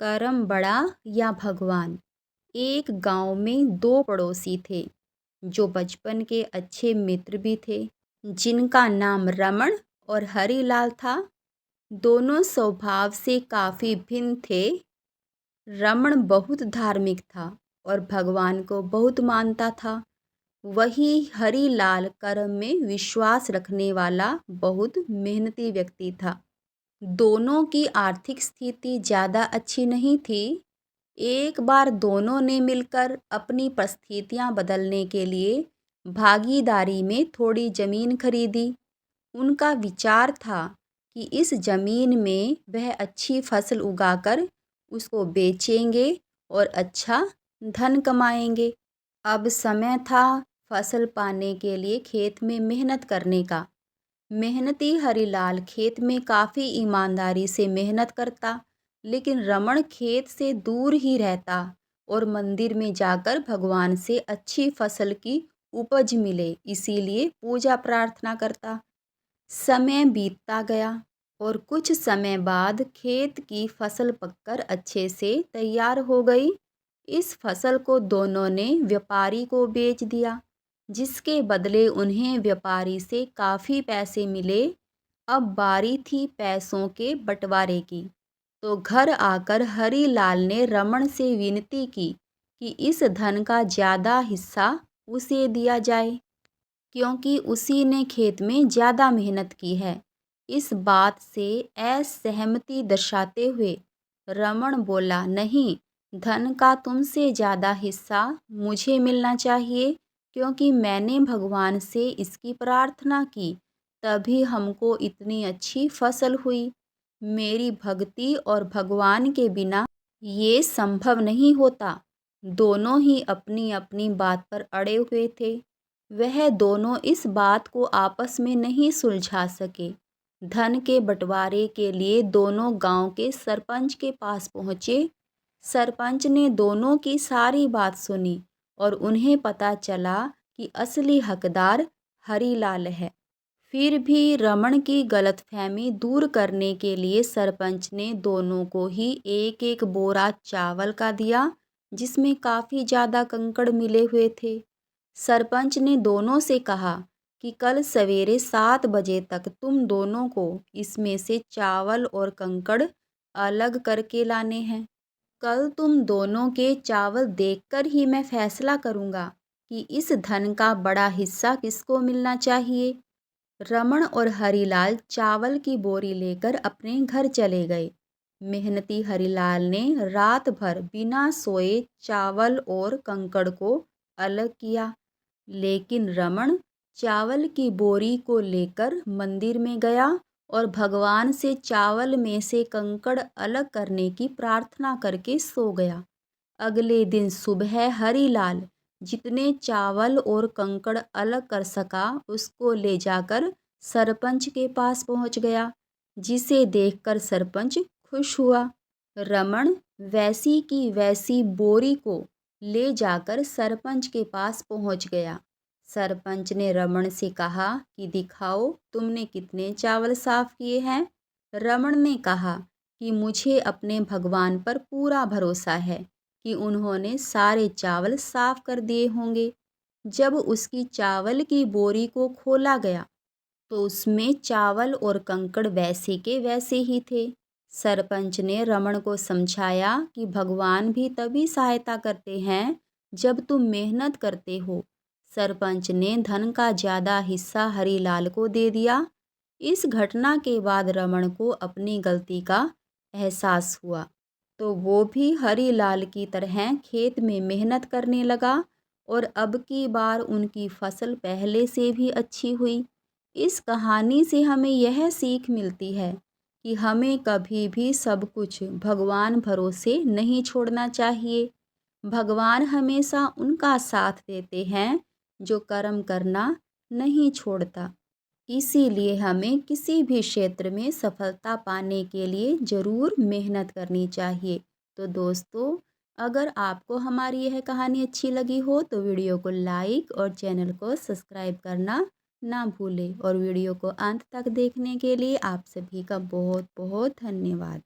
करम बड़ा या भगवान। एक गांव में दो पड़ोसी थे जो बचपन के अच्छे मित्र भी थे, जिनका नाम रमण और हरीलाल था। दोनों स्वभाव से काफ़ी भिन्न थे। रमण बहुत धार्मिक था और भगवान को बहुत मानता था। वही हरीलाल कर्म में विश्वास रखने वाला बहुत मेहनती व्यक्ति था। दोनों की आर्थिक स्थिति ज़्यादा अच्छी नहीं थी। एक बार दोनों ने मिलकर अपनी परिस्थितियां बदलने के लिए भागीदारी में थोड़ी ज़मीन खरीदी। उनका विचार था कि इस ज़मीन में वह अच्छी फसल उगाकर उसको बेचेंगे और अच्छा धन कमाएंगे। अब समय था फसल पाने के लिए खेत में मेहनत करने का। मेहनती हरीलाल खेत में काफ़ी ईमानदारी से मेहनत करता, लेकिन रमण खेत से दूर ही रहता और मंदिर में जाकर भगवान से अच्छी फसल की उपज मिले इसीलिए पूजा प्रार्थना करता। समय बीतता गया और कुछ समय बाद खेत की फसल पककर अच्छे से तैयार हो गई। इस फसल को दोनों ने व्यापारी को बेच दिया, जिसके बदले उन्हें व्यापारी से काफ़ी पैसे मिले। अब बारी थी पैसों के बंटवारे की। तो घर आकर हरीलाल ने रमण से विनती की कि इस धन का ज़्यादा हिस्सा उसे दिया जाए, क्योंकि उसी ने खेत में ज़्यादा मेहनत की है। इस बात से असहमति दर्शाते हुए रमण बोला, नहीं, धन का तुमसे ज़्यादा हिस्सा मुझे मिलना चाहिए, क्योंकि मैंने भगवान से इसकी प्रार्थना की, तभी हमको इतनी अच्छी फसल हुई। मेरी भक्ति और भगवान के बिना ये संभव नहीं होता। दोनों ही अपनी अपनी बात पर अड़े हुए थे। वह दोनों इस बात को आपस में नहीं सुलझा सके। धन के बंटवारे के लिए दोनों गांव के सरपंच के पास पहुँचे। सरपंच ने दोनों की सारी बात सुनी और उन्हें पता चला कि असली हकदार हरीलाल है। फिर भी रमण की गलतफहमी दूर करने के लिए सरपंच ने दोनों को ही एक एक बोरा चावल का दिया, जिसमें काफ़ी ज़्यादा कंकड़ मिले हुए थे। सरपंच ने दोनों से कहा कि कल सवेरे 7 बजे तक तुम दोनों को इसमें से चावल और कंकड़ अलग करके लाने हैं। कल तुम दोनों के चावल देखकर ही मैं फैसला करूँगा कि इस धन का बड़ा हिस्सा किसको मिलना चाहिए। रमण और हरीलाल चावल की बोरी लेकर अपने घर चले गए। मेहनती हरीलाल ने रात भर बिना सोए चावल और कंकड़ को अलग किया, लेकिन रमण चावल की बोरी को लेकर मंदिर में गया और भगवान से चावल में से कंकड़ अलग करने की प्रार्थना करके सो गया। अगले दिन सुबह हरीलाल जितने चावल और कंकड़ अलग कर सका उसको ले जाकर सरपंच के पास पहुंच गया, जिसे देखकर सरपंच खुश हुआ। रमण वैसी की वैसी बोरी को ले जाकर सरपंच के पास पहुंच गया। सरपंच ने रमण से कहा कि दिखाओ तुमने कितने चावल साफ किए हैं। रमण ने कहा कि मुझे अपने भगवान पर पूरा भरोसा है कि उन्होंने सारे चावल साफ कर दिए होंगे। जब उसकी चावल की बोरी को खोला गया तो उसमें चावल और कंकड़ वैसे के वैसे ही थे। सरपंच ने रमण को समझाया कि भगवान भी तभी सहायता करते हैं जब तुम मेहनत करते हो। सरपंच ने धन का ज़्यादा हिस्सा हरीलाल को दे दिया। इस घटना के बाद रमण को अपनी गलती का एहसास हुआ, तो वो भी हरीलाल की तरह खेत में मेहनत करने लगा और अब की बार उनकी फसल पहले से भी अच्छी हुई। इस कहानी से हमें यह सीख मिलती है कि हमें कभी भी सब कुछ भगवान भरोसे नहीं छोड़ना चाहिए। भगवान हमेशा उनका साथ देते हैं जो कर्म करना नहीं छोड़ता। इसीलिए हमें किसी भी क्षेत्र में सफलता पाने के लिए ज़रूर मेहनत करनी चाहिए। तो दोस्तों, अगर आपको हमारी यह कहानी अच्छी लगी हो तो वीडियो को लाइक और चैनल को सब्सक्राइब करना ना भूलें। और वीडियो को अंत तक देखने के लिए आप सभी का बहुत बहुत धन्यवाद।